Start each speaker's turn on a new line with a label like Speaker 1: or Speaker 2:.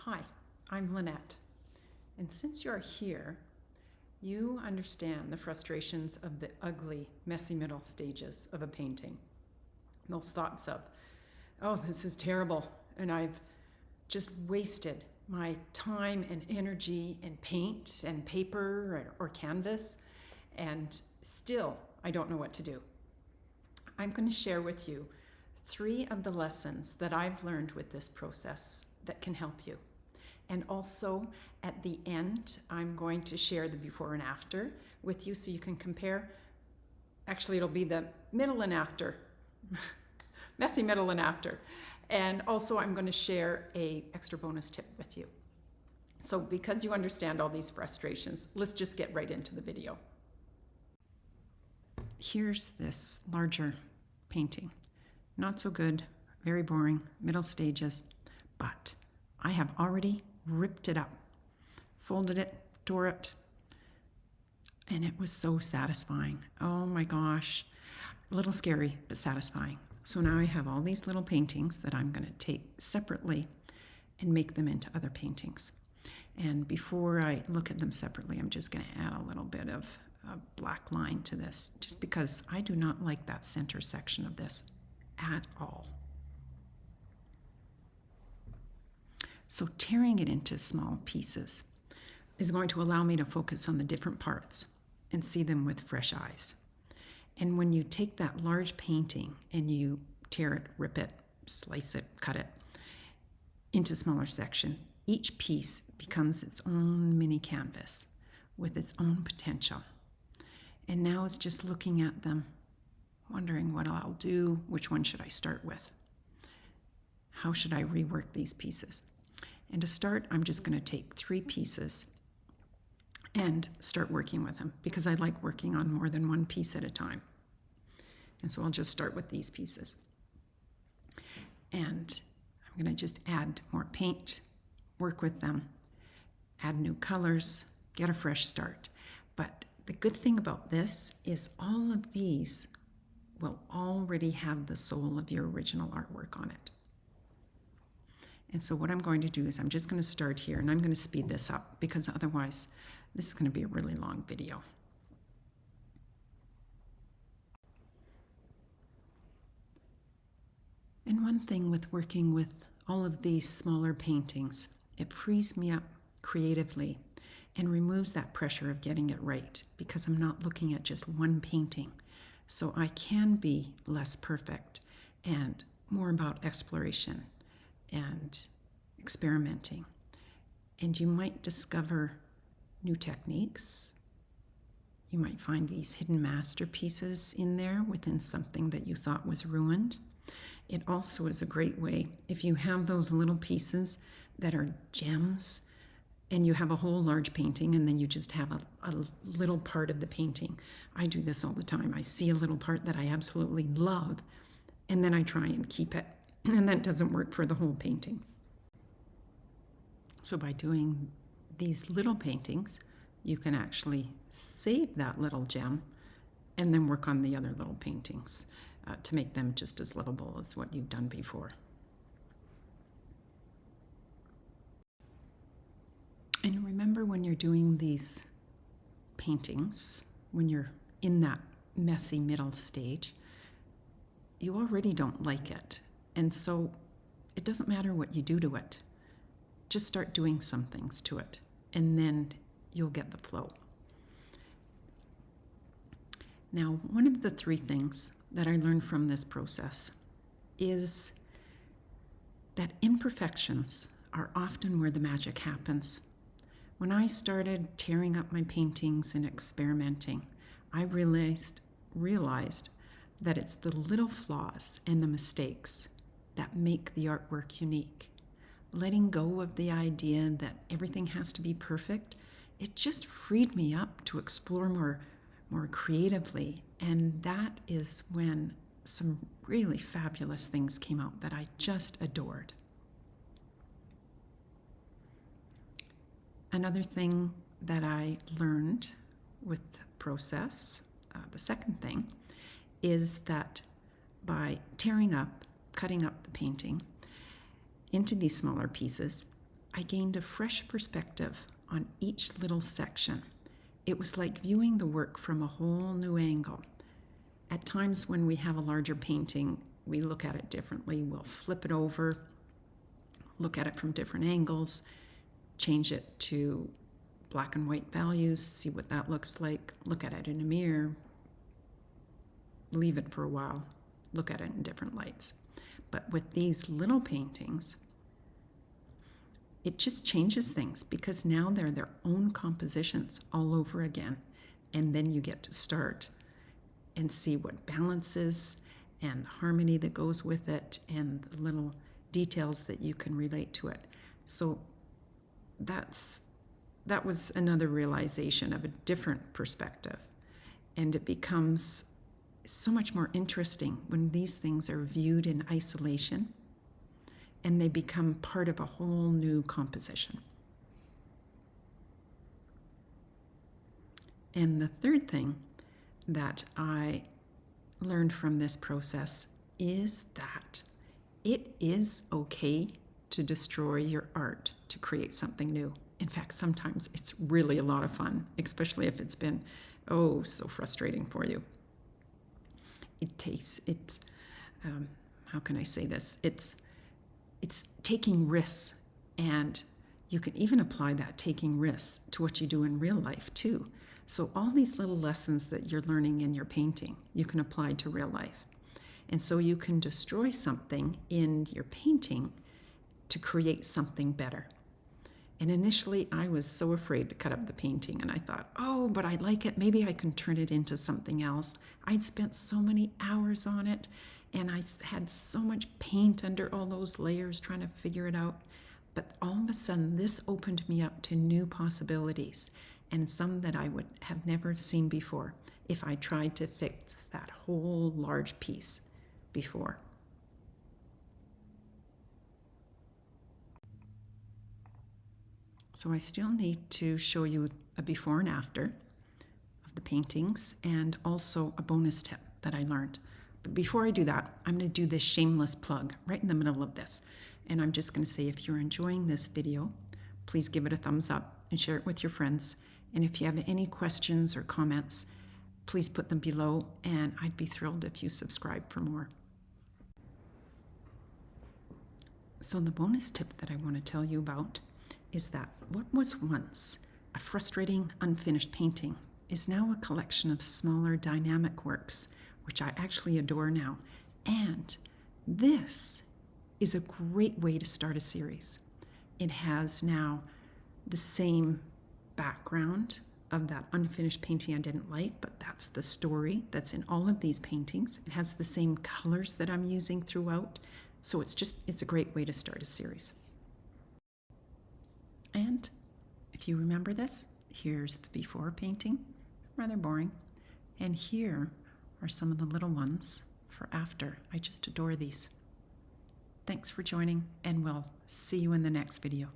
Speaker 1: Hi, I'm Lynette, and since you're here, you understand the frustrations of the ugly, messy middle stages of a painting. Those thoughts of, oh, this is terrible, and I've just wasted my time and energy in paint and paper or canvas, and still I don't know what to do. I'm going to share with you 3 of the lessons that I've learned with this process that can help you. And also at the end, I'm going to share the before and after with you so you can compare. Actually, it'll be the middle and after, messy middle and after. And also I'm going to share an extra bonus tip with you. So because you understand all these frustrations, let's just get right into the video. Here's this larger painting. Not so good, very boring, middle stages, but I have already ripped it up, folded it, tore it, and it was so satisfying. Oh my gosh, a little scary, but satisfying. So now I have all these little paintings that I'm going to take separately and make them into other paintings. And before I look at them separately, I'm just going to add a little bit of a black line to this, just because I do not like that center section of this at all. So tearing it into small pieces is going to allow me to focus on the different parts and see them with fresh eyes. And when you take that large painting and you tear it, rip it, slice it, cut it into smaller sections, each piece becomes its own mini canvas with its own potential. And now it's just looking at them, wondering what I'll do, which one should I start with? How should I rework these pieces? And to start, I'm just going to take 3 pieces and start working with them because I like working on more than one piece at a time. And so I'll just start with these pieces. And I'm going to just add more paint, work with them, add new colors, get a fresh start. But the good thing about this is all of these will already have the soul of your original artwork on it. And so what I'm going to do is I'm just going to start here, and I'm going to speed this up because otherwise this is going to be a really long video. And one thing with working with all of these smaller paintings, it frees me up creatively and removes that pressure of getting it right because I'm not looking at just one painting. So I can be less perfect and more about exploration and experimenting. And you might discover new techniques. You might find these hidden masterpieces in there within something that you thought was ruined. It also is a great way if you have those little pieces that are gems and you have a whole large painting and then you just have a little part of the painting. I do this all the time. I see a little part that I absolutely love and then I try and keep it. And that doesn't work for the whole painting. So by doing these little paintings, you can actually save that little gem and then work on the other little paintings to make them just as livable as what you've done before. And remember, when you're doing these paintings, when you're in that messy middle stage, you already don't like it. And so it doesn't matter what you do to it. Just start doing some things to it, and then you'll get the flow. Now, one of the 3 things that I learned from this process is that imperfections are often where the magic happens. When I started tearing up my paintings and experimenting, I realized that it's the little flaws and the mistakes that make the artwork unique. Letting go of the idea that everything has to be perfect, it just freed me up to explore more creatively. And that is when some really fabulous things came out that I just adored. Another thing that I learned with the process, the second thing, is that by tearing up, cutting up the painting into these smaller pieces, I gained a fresh perspective on each little section. It was like viewing the work from a whole new angle. At times when we have a larger painting, we look at it differently. We'll flip it over, look at it from different angles, change it to black and white values, see what that looks like, look at it in a mirror, leave it for a while, look at it in different lights. But with these little paintings, it just changes things because now they're their own compositions all over again. And then you get to start and see what balances and the harmony that goes with it and the little details that you can relate to it. So that was another realization of a different perspective. And it becomes so much more interesting when these things are viewed in isolation and they become part of a whole new composition. And the third thing that I learned from this process is that it is okay to destroy your art to create something new. In fact, sometimes it's really a lot of fun, especially if it's been, so frustrating for you. How can I say this? It's taking risks, and you can even apply that taking risks to what you do in real life too. So all these little lessons that you're learning in your painting, you can apply to real life. And so you can destroy something in your painting to create something better. And initially I was so afraid to cut up the painting, and I thought, but I like it. Maybe I can turn it into something else. I'd spent so many hours on it, and I had so much paint under all those layers trying to figure it out. But all of a sudden, this opened me up to new possibilities, and some that I would have never seen before if I tried to fix that whole large piece before. So I still need to show you a before and after of the paintings, and also a bonus tip that I learned. But before I do that, I'm going to do this shameless plug right in the middle of this. And I'm just going to say, if you're enjoying this video, please give it a thumbs up and share it with your friends. And if you have any questions or comments, please put them below, and I'd be thrilled if you subscribe for more. So the bonus tip that I want to tell you about is that what was once a frustrating, unfinished painting is now a collection of smaller dynamic works, which I actually adore now. And this is a great way to start a series. It has now the same background of that unfinished painting I didn't like, but that's the story that's in all of these paintings. It has the same colors that I'm using throughout. So it's a great way to start a series. And if you remember this, here's the before painting, rather boring. And here are some of the little ones for after. I just adore these. Thanks for joining, and we'll see you in the next video.